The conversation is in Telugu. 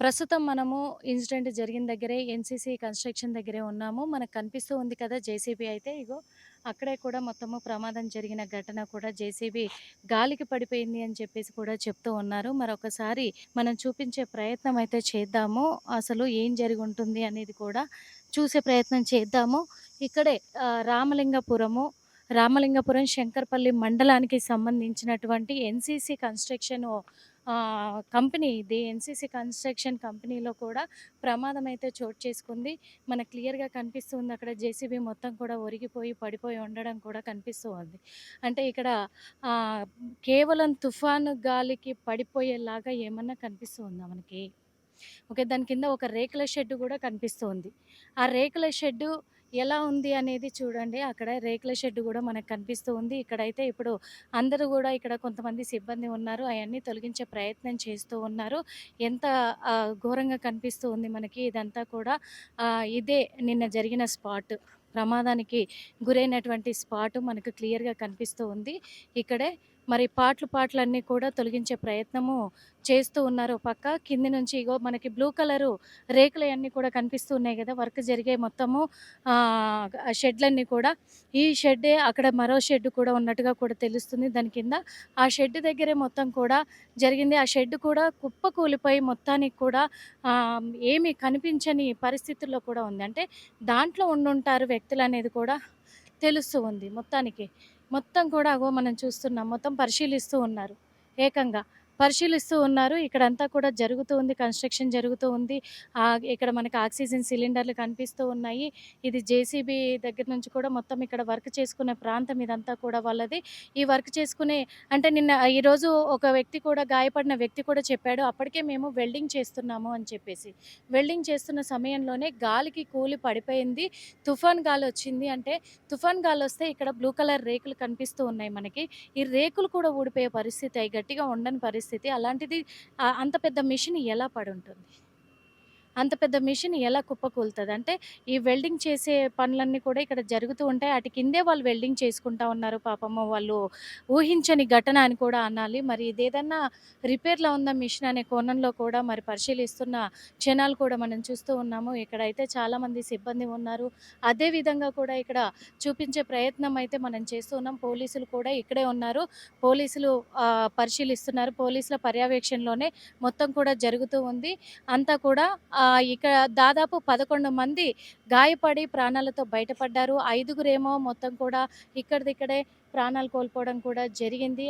ప్రస్తుతం మనము ఇన్సిడెంట్ జరిగిన దగ్గరే ఎన్‌సీసీ కన్‌స్ట్రక్షన్ దగ్గరే ఉన్నాము. మనకు కనిపిస్తూ ఉంది కదా! జేసీబీ అయితే ఇగో అక్కడే కూడా మొత్తము ప్రమాదం జరిగిన ఘటన కూడా జేసీబీ గాలికి పడిపోయింది అని చెప్పేసి కూడా చెప్తూ ఉన్నారు. మరొకసారి మనం చూపించే ప్రయత్నం అయితే చేద్దాము. అసలు ఏం జరిగుంటుంది అనేది కూడా చూసే ప్రయత్నం చేద్దాము. ఇక్కడే రామలింగపురం శంకర్పల్లి మండలానికి సంబంధించినటువంటి ఎన్‌సీసీ కన్‌స్ట్రక్షను కంపెనీ ఇది. ఎన్‌సీసీ కన్‌స్ట్రక్షన్ కంపెనీలో కూడా ప్రమాదం అయితే చోటు చేసుకుంది. మనకు క్లియర్‌గా కనిపిస్తూ ఉంది. అక్కడ జేసీబీ మొత్తం కూడా ఒరిగిపోయి, పడిపోయి ఉండడం కూడా కనిపిస్తూ ఉంది. అంటే ఇక్కడ ఆహ్, కేవలం తుఫాను గాలికి పడిపోయేలాగా ఏమన్నా కనిపిస్తూ ఉందా మనకి? ఓకే. దాని కింద ఒక రేకుల షెడ్ గూడా కనిపిస్తూ ఉంది. ఆ రేకుల షెడ్డు ఎలా ఉంది అనేది చూడండి. అక్కడ రేకుల షెడ్ గూడా మనకు కనిపిస్తూ ఉంది. ఇక్కడైతే ఇప్పుడు అందరూ గూడా ఇక్కడ కొంతమంది సిబ్బంది ఉన్నారు. అయన్నీ తొలగించే ప్రయత్నం చేస్తూ ఉన్నారు. ఎంత ఘోరంగా కనిపిస్తూ ఉంది మనకి ఇదంతా కూడా. ఇదే నిన్న జరిగిన స్పాట్. ప్రమాదానికి గురైనటువంటి స్పాట్ మనకు క్లియర్‌గా కనిపిస్తూ ఉంది. ఇక్కడే మరి పార్ట్‌లన్నీ కూడా తొలగించే ప్రయత్నము చేస్తూ ఉన్నారు. ఓ పక్క కింది నుంచి ఇగో మనకి బ్లూ కలరు రేకులయన్నీ కూడా కనిపిస్తూ ఉన్నాయి గదా! వర్క్ జరిగే మొత్తము షెడ్‌లన్నీ కూడా. ఈ షెడ్డే అక్కడ మరో షెడ్ కూడా ఉన్నట్టుగా కూడా తెలుస్తుంది. దాని కింద ఆ షెడ్ దగ్గరే మొత్తం కూడా జరిగింది. ఆ షెడ్ కూడా కుప్పకూలిపోయి మొత్తానికి కూడా ఏమి కనిపించని పరిస్థితుల్లో కూడా ఉంది. అంటే దాంట్లో ఉండుంటారు వ్యక్తులనేది కూడా తెలుస్తూ ఉంది మొత్తానికి. మొత్తం కూడా అగో మనం చూస్తున్నాం. మొత్తం పరిశీలిస్తూ ఉన్నారు ఏకంగా. పరిశీలిస్తూ ఉన్నారు. ఇక్కడంతా కూడా జరుగుతూ ఉంది. కన్‌స్ట్రక్షన్ జరుగుతూ ఉంది. ఇక్కడ మనకి ఆక్సిజన్ సిలిండర్‌లు కనిపిస్తూ ఉన్నాయి. ఇది జేసీబీ దగ్గర నుంచి కూడా మొత్తం ఇక్కడ వర్క్ చేసుకునే ప్రాంతం ఇదంతా కూడా వాళ్ళది. ఈ వర్క్ చేసుకునే అంటే ఈరోజు ఒక వ్యక్తి కూడా గాయపడిన వ్యక్తి కూడా చెప్పాడు. అప్పటికే మేము వెల్డింగ్ చేస్తున్నాము అని చెప్పేసి. వెల్డింగ్ చేస్తున్న సమయంలోనే గాలికి కూలి పడిపోయింది. తుఫాన్ గాలొచ్చింది అంటే తుఫాన్ గాలొస్తే ఇక్కడ బ్లూ కలర్ రేకులు కనిపిస్తూ ఉన్నాయి మనకి. ఈ రేకులు కూడా ఊడిపోయే పరిస్థితి, అయి గట్టిగా ఉండని పరిస్థితి. అలాంటిది అంత పెద్ద మెషిన్ ఎలా పడుంటుంది? అంత పెద్ద మెషిన్ ఎలా కుప్పకూలుతది? అంటే ఈ వెల్డింగ్ చేసే పనులన్నీ కూడా ఇక్కడ జరుగుతూ ఉంటాయి. ఆటి కిందే వాళ్ళు వెల్డింగ్ చేసుకుంటా ఉన్నారు. పాపము వాళ్ళు ఊహించని ఘటన అని కూడా అనాలి. మరి ఇదేదన్నా రిపేర్‌లో ఉందా మిషన్ అనే కోణంలో కూడా మరి పరిశీలిస్తున్న క్షణాలు కూడా మనం చూస్తూ ఉన్నాము. ఇక్కడైతే చాలామంది సిబ్బంది ఉన్నారు. అదే విధంగా కూడా ఇక్కడ చూపించే ప్రయత్నం అయితే మనం చేస్తూ ఉన్నాం. పోలీసులు కూడా ఇక్కడే ఉన్నారు. పోలీసులు పరిశీలిస్తున్నారు. పోలీసుల పర్యవేక్షణలోనే మొత్తం కూడా జరుగుతూ ఉంది. అంతా కూడా ఇక్కడ దాదాపు 11 మంది గాయపడి ప్రాణాలతో బయటపడ్డారు. ఐదుగురేమో మొత్తం కూడా ఇక్కడిదిక్కడే ప్రాణాలు కోల్పోవడం కూడా జరిగింది.